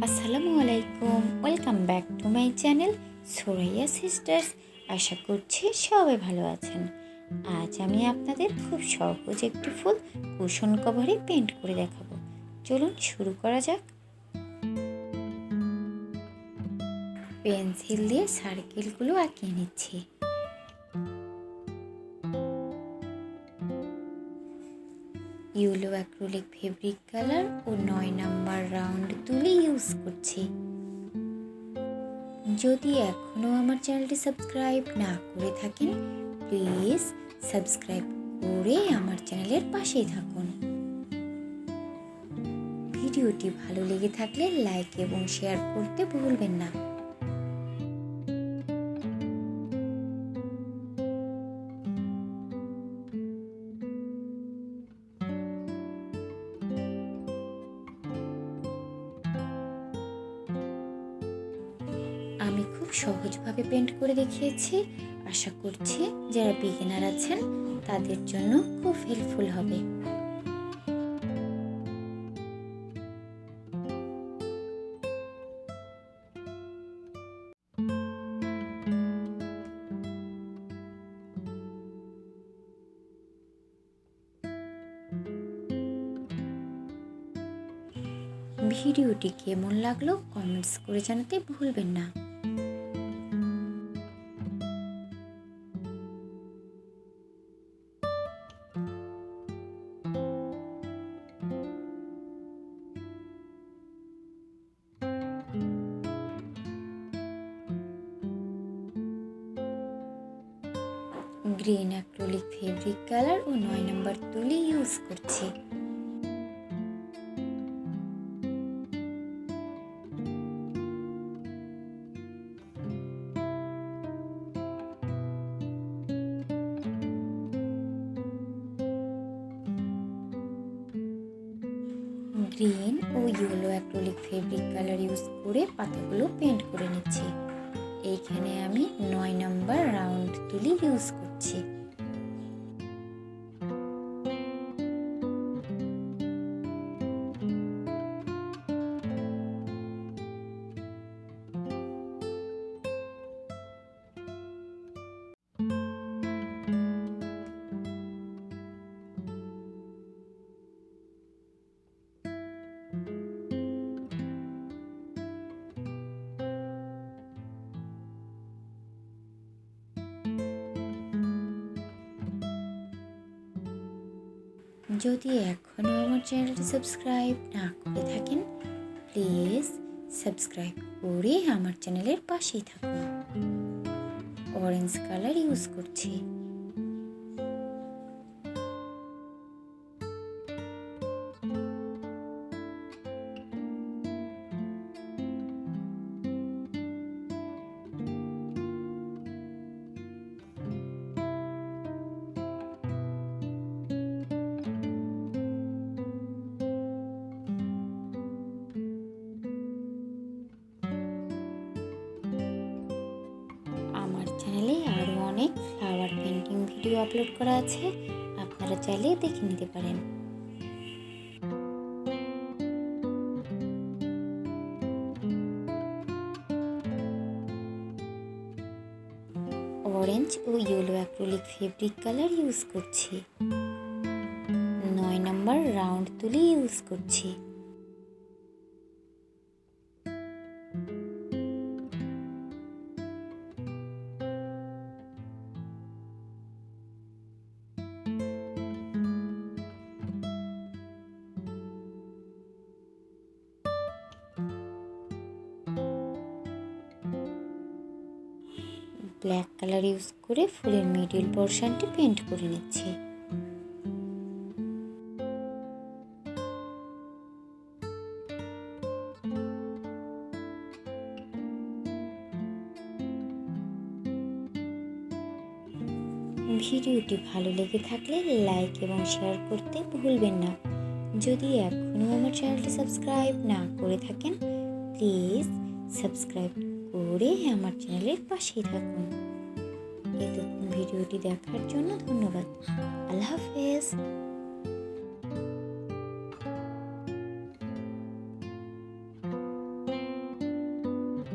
Assalamualaikum, welcome back to my channel Suraiya sisters. আশা করছি সবাই ভালো আছেন। আজ আমি আপনাদের খুব সহজ একটি ফুল কুশন কভারে পেন্ট করে দেখাবো। চলুন শুরু করা যাক। পেন্সিল দিয়ে সার্কেলগুলো আঁকিয়ে নিচ্ছি। ইয়েলো অ্যাক্রিলিক ফেব্রিক কালার ও 9 নাম্বার রাউন্ড তুলি ইউজ করছি। যদি এখনও আমার চ্যানেলটি সাবস্ক্রাইব না করে থাকেন, প্লিজ সাবস্ক্রাইব করে আমার চ্যানেলের পাশেই থাকুন। ভিডিওটি ভালো লেগে থাকলে লাইক এবং শেয়ার করতে ভুলবেন না। আমি খুব সহজভাবে পেন্ট করে দেখিয়েছি। আশা করছি যারা বিগিনার আছেন তাদের জন্য খুব হেল্পফুল হবে। ভিডিওটি কেমন লাগলো কমেন্টস করে জানাতে ভুলবেন না। গ্রিন অ্যাক্রিলিক ফেব্রিক কালার ও 9 নাম্বার তুলি ইউজ করছি। গ্রিন ও yellow acrylic fabric colour use করে পাতাগুলো পেন্ট করে নিচ্ছি। এইখানে আমি 9 নাম্বার রাউন্ড তুলি ইউজ করছি। যদি এখনও আমার চ্যানেলটি সাবস্ক্রাইব না করে থাকেন, প্লিজ সাবস্ক্রাইব করে আমার চ্যানেলের পাশেই থাকুন। অরেঞ্জ কালার ইউজ করছি। আমার চ্যানেলে আরও অনেক ফ্লাওয়ার পেন্টিং ভিডিও আপলোড করা আছে, আপনারা চাইলে দেখে নিতে পারেন। অরেঞ্জ ও yellow acrylic fabric colour use করছি। 9 নাম্বার রাউন্ড তুলি ইউজ করছি। ব্ল্যাক কালার ইউজ করে ফুলের মিডল পোর্শনটি পেন্ট করে নিচ্ছি। ভিডিওটি ভালো লেগে থাকলে লাইক এবং শেয়ার করতে ভুলবেন না। যদি এখনও আমার চ্যানেলটি সাবস্ক্রাইব না করে থাকেন, প্লিজ সাবস্ক্রাইব করে আমার চ্যানেলের পাশেই থাকুন। এতক্ষণ ভিডিওটি দেখার জন্য ধন্যবাদ। আল্লাহ হাফেজ।